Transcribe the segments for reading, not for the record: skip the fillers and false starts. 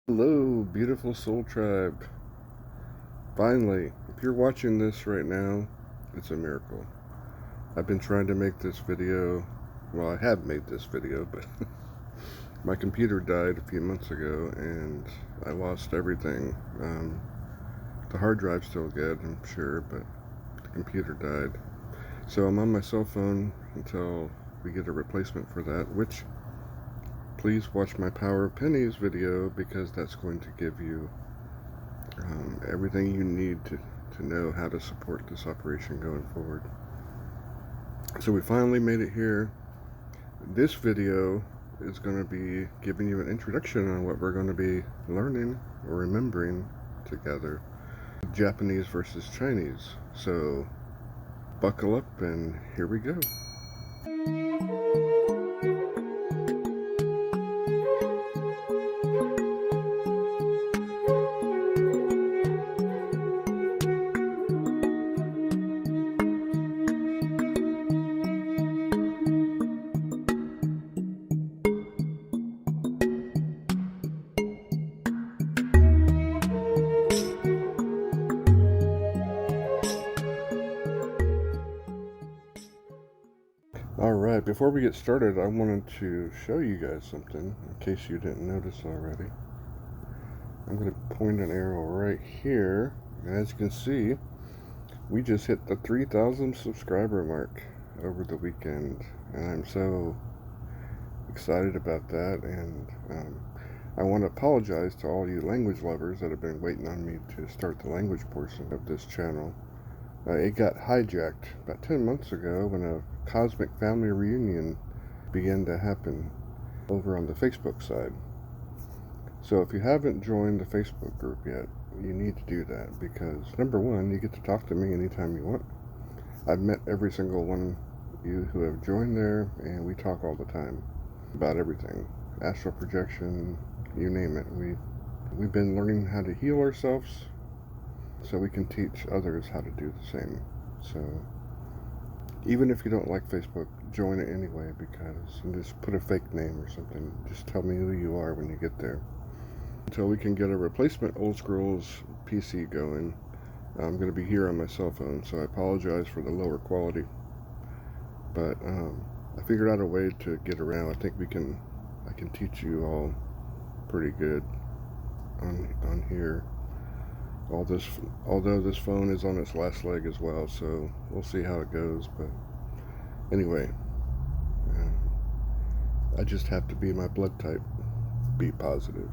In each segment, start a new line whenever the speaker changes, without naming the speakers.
Hello, beautiful soul tribe. Finally, if you're watching this right now, it's a miracle. I've been trying to make this video. Well, I have made this video, but my computer died a few months ago and I lost everything. The hard drive's still good, I'm sure, but the computer died. So I'm on my cell phone until we get a replacement for that, which please watch my Power of Pennies video because that's going to give you everything you need to know how to support this operation going forward. So we finally made it here. This video is going to be giving you an introduction on what we're going to be learning or remembering together. Japanese versus Chinese. So buckle up and here we go. Alright, before we get started, I wanted to show you guys something, in case you didn't notice already. I'm going to point an arrow right here. As you can see, we just hit the 3,000 subscriber mark over the weekend, and I'm so excited about that. And I want to apologize to all you language lovers that have been waiting on me to start the language portion of this channel. It got hijacked about 10 months ago when a cosmic family reunion began to happen over on the Facebook side. So if you haven't joined the Facebook group yet, you need to do that because number one, you get to talk to me anytime you want. I've met every single one of you who have joined there, and we talk all the time about everything. Astral projection, you name it. We've been learning how to heal ourselves so we can teach others how to do the same. So even if you don't like Facebook, join it anyway, because you just put a fake name or something. Just tell me who you are when you get there. Until we can get a replacement Old Scrolls PC going, I'm going to be here on my cell phone, so I apologize for the lower quality. But I figured out a way to get around. I think I can teach you all pretty good on here. Although this phone is on its last leg as well, so we'll see how it goes. But anyway, I just have to be my blood type, be positive.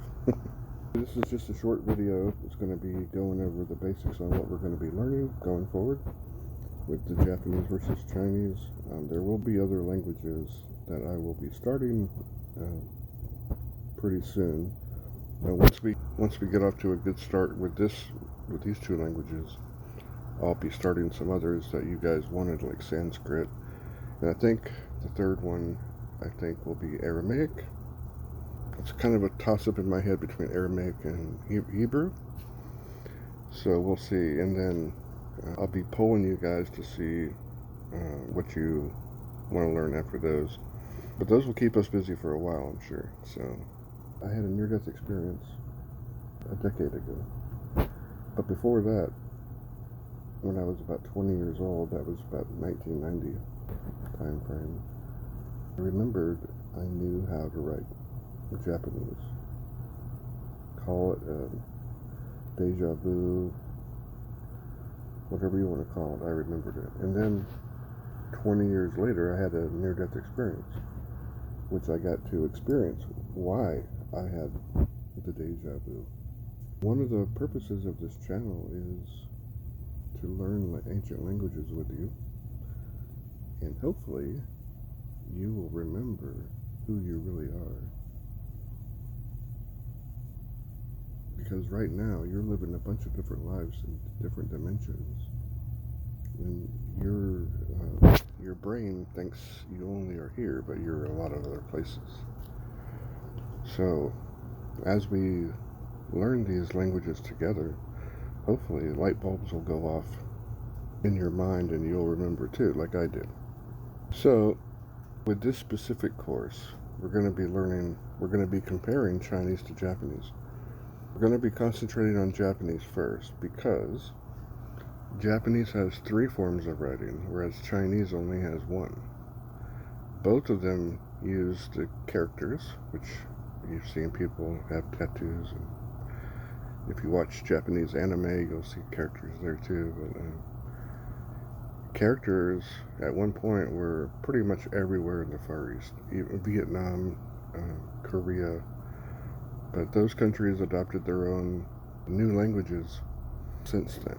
This is just a short video. It's going to be going over the basics on what we're going to be learning going forward with the Japanese versus Chinese. There will be other languages that I will be starting pretty soon. Once we get off to a good start with these two languages, I'll be starting some others that you guys wanted, like Sanskrit, and I think the third one will be Aramaic. It's kind of a toss-up in my head between Aramaic and Hebrew, so we'll see. And then I'll be polling you guys to see what you want to learn after those, but those will keep us busy for a while, I'm sure. So I had a near-death experience a decade ago. But before that, when I was about 20 years old, that was about 1990 time frame, I remembered I knew how to write Japanese. Call it deja vu, whatever you want to call it, I remembered it. And then 20 years later, I had a near-death experience, which I got to experience why I had the deja vu. One of the purposes of this channel is to learn ancient languages with you, and hopefully you will remember who you really are. Because right now you're living a bunch of different lives in different dimensions, and your brain thinks you only are here, but you're a lot of other places. So as we learn these languages together, hopefully light bulbs will go off in your mind and you'll remember too, like I did. So with this specific course, we're going to be comparing Chinese to Japanese. We're going to be concentrating on Japanese first because Japanese has 3 forms of writing, whereas Chinese only has 1. Both of them use the characters, which you've seen people have tattoos, and if you watch Japanese anime, you'll see characters there too. But characters at one point were pretty much everywhere in the Far East, even Vietnam, Korea, but those countries adopted their own new languages since then.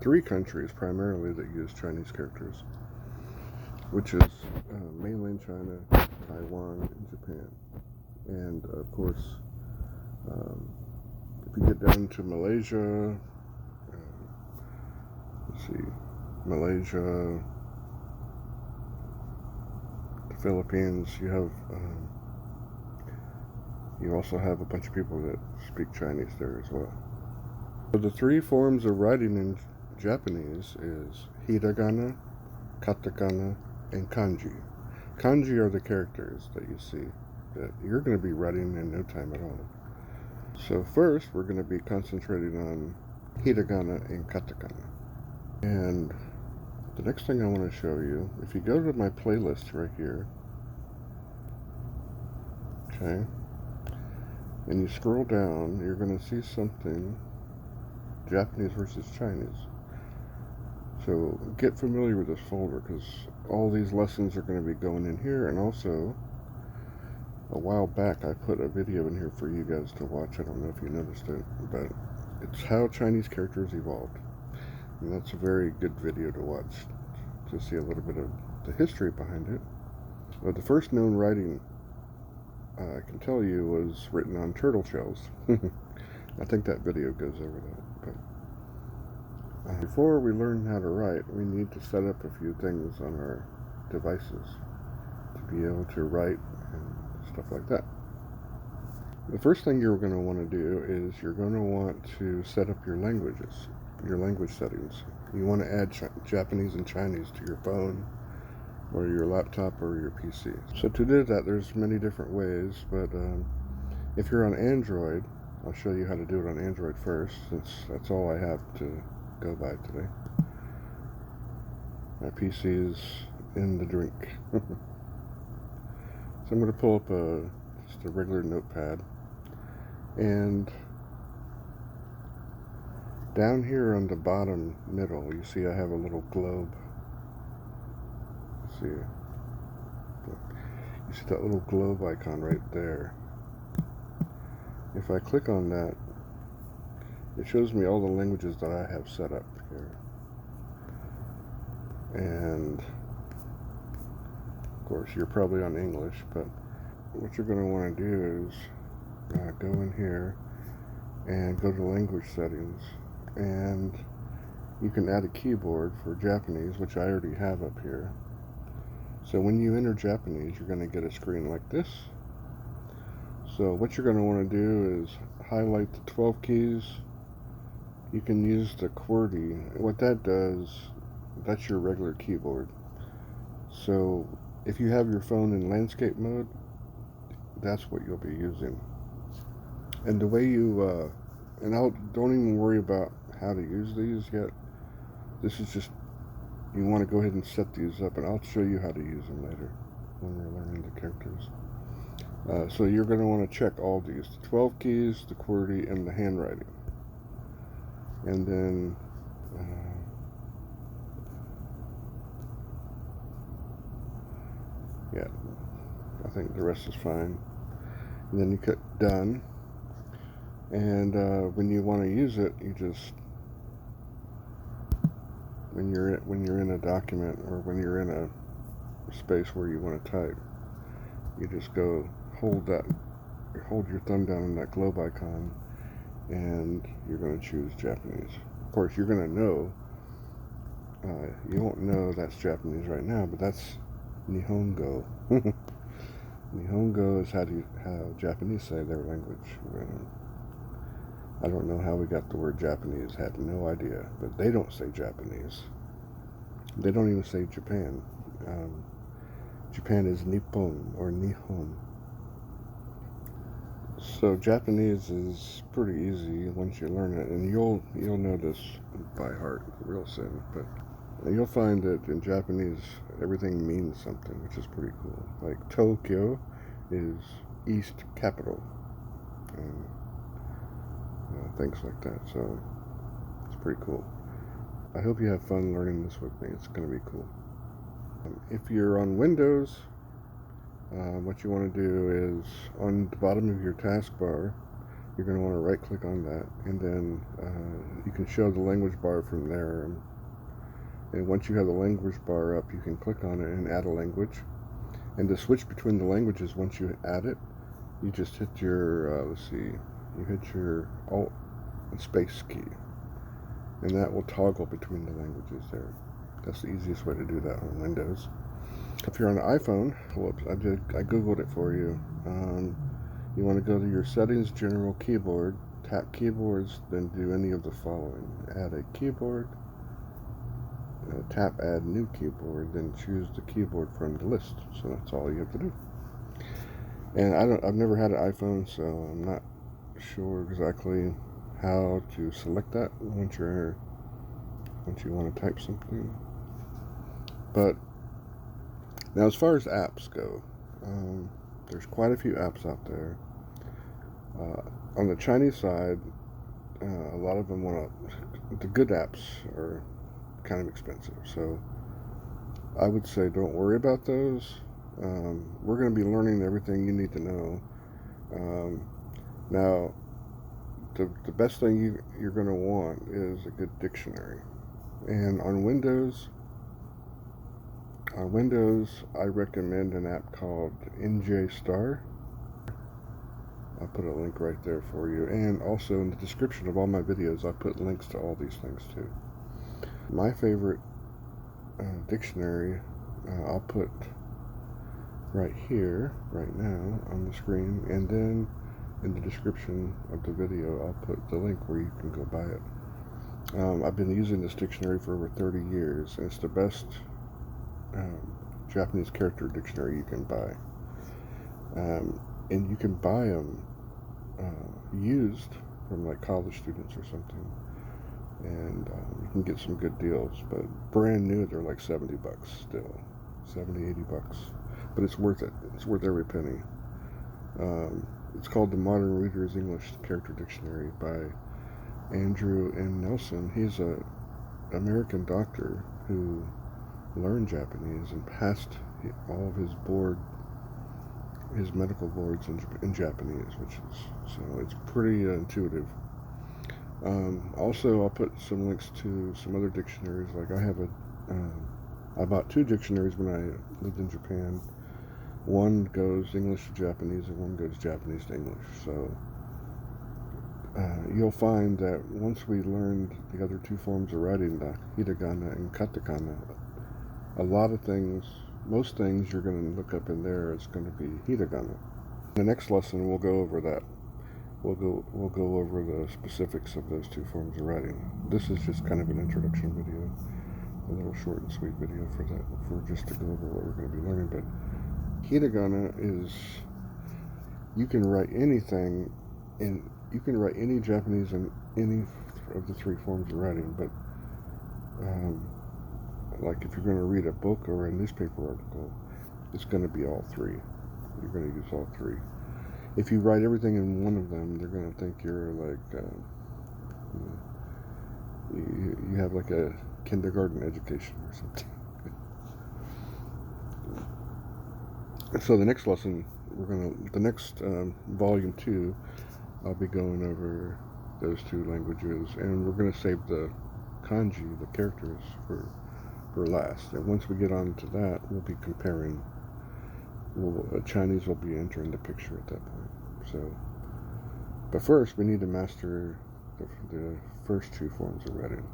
3 countries primarily that use Chinese characters, which is mainland China, Taiwan, and Japan. And of course, if you get down to Malaysia, let's see, Malaysia, the Philippines, you also have a bunch of people that speak Chinese there as well. So the 3 forms of writing in Japanese is hiragana, katakana, and kanji. Kanji are the characters that you see that you're going to be writing in no time at all. So first, we're going to be concentrating on hiragana and katakana. And the next thing I want to show you, if you go to my playlist right here, okay, and you scroll down, you're going to see something, Japanese versus Chinese. So get familiar with this folder because all these lessons are going to be going in here, and also a while back I put a video in here for you guys to watch. I don't know if you noticed it, but it's how Chinese characters evolved, and that's a very good video to watch to see a little bit of the history behind it. But the first known writing I can tell you was written on turtle shells. I think that video goes over that. But before we learn how to write, we need to set up a few things on our devices to be able to write and stuff like that. The first thing you're going to want to do is you're going to want to set up your languages, your language settings. You want to add Japanese and Chinese to your phone or your laptop or your PC. So to do that, there's many different ways, but if you're on Android, I'll show you how to do it on Android first, since that's all I have to go by today. My PC is in the drink. So I'm going to pull up just a regular notepad, and down here on the bottom middle, you see I have a little globe. You see that little globe icon right there. If I click on that, it shows me all the languages that I have set up here. And of course you're probably on English, but what you're going to want to do is go in here and go to language settings, and you can add a keyboard for Japanese, which I already have up here. So when you enter Japanese, you're going to get a screen like this. So what you're going to want to do is highlight the 12 keys. You can use the QWERTY. What that does, that's your regular keyboard. So if you have your phone in landscape mode, that's what you'll be using. And the way you, don't even worry about how to use these yet. This is just, you want to go ahead and set these up, and I'll show you how to use them later when we're learning the characters. So you're going to want to check all these, the 12 keys, the QWERTY, and the handwriting. And then yeah, I think the rest is fine. And then you click done, and when you want to use it, you just, when you're in a document or when you're in a space where you want to type, you just go hold your thumb down on that globe icon, and you're going to choose Japanese. Of course, you're going to know, you won't know that's Japanese right now, but that's Nihongo. Nihongo is how Japanese say their language. I don't know how we got the word Japanese, had no idea, but they don't say Japanese. They don't even say Japan. Japan is Nippon or Nihon. So Japanese is pretty easy once you learn it, and you'll know this by heart real soon. But you'll find that in Japanese everything means something, which is pretty cool. Like Tokyo is East Capital, and things like that. So it's pretty cool. I hope you have fun learning this with me. It's going to be cool. If you're on Windows, what you want to do is on the bottom of your taskbar, you're going to want to right click on that, and then you can show the language bar from there. And once you have the language bar up, you can click on it and add a language. And to switch between the languages, once you add it, you just hit your, you hit your Alt and Space key. And that will toggle between the languages there. That's the easiest way to do that on Windows. If you're on an iPhone, whoops, I Googled it for you. You want to go to your settings, general keyboard, tap keyboards, then do any of the following. Add a keyboard, tap add new keyboard, then choose the keyboard from the list. So that's all you have to do. And I've never had an iPhone, so I'm not sure exactly how to select that once you want to type something. But now, as far as apps go, there's quite a few apps out there. On the Chinese side, a lot of them the good apps are kind of expensive. So I would say don't worry about those. We're going to be learning everything you need to know. Now, the best thing you're going to want is a good dictionary. And on Windows, I recommend an app called NJ Star. I'll put a link right there for you. And also in the description of all my videos, I put links to all these things too. My favorite dictionary, I'll put right here, right now on the screen. And then in the description of the video, I'll put the link where you can go buy it. I've been using this dictionary for over 30 years, and it's the best Japanese character dictionary you can buy. And you can buy them used from like college students or something, and you can get some good deals. But brand new, they're like $70 still, $70-$80, but it's worth it. It's worth every penny. It's called the Modern Reader's English Character Dictionary by Andrew N. Nelson. He's an American doctor who learned Japanese and passed all of his medical boards in Japanese, so it's pretty intuitive. Also, I'll put some links to some other dictionaries. Like I bought 2 dictionaries when I lived in Japan. One goes English to Japanese and one goes Japanese to English. So you'll find that once we learned the other 2 forms of writing, the hiragana and katakana, a lot of things, most things you're going to look up in there is going to be hiragana. The next lesson we'll go over that. We'll go over the specifics of those 2 forms of writing. This is just kind of an introduction video, a little short and sweet video for just to go over what we're going to be learning. But hiragana is, you can write anything, and you can write any Japanese in any of the 3 forms of writing. But like if you're going to read a book or a newspaper article, it's going to be all 3. You're going to use all 3. If you write everything in one of them, they're going to think you're like you have like a kindergarten education or something. So the next lesson, the next volume 2, I'll be going over those 2 languages, and we're going to save the kanji, the characters, for last. And once we get on to that, we'll be comparing. Chinese will be entering the picture at that point. So, but first we need to master the first 2 forms of writing,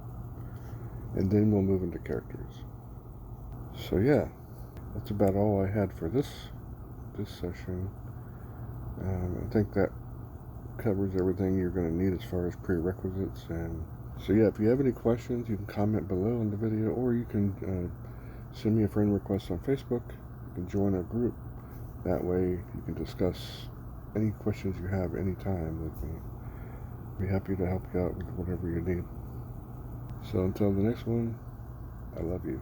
and then we'll move into characters. So yeah, that's about all I had for this session. I think that covers everything you're going to need as far as prerequisites. And so yeah, if you have any questions, you can comment below in the video, or you can send me a friend request on Facebook. You can join our group. That way you can discuss any questions you have anytime with me. I'll be happy to help you out with whatever you need. So until the next one, I love you.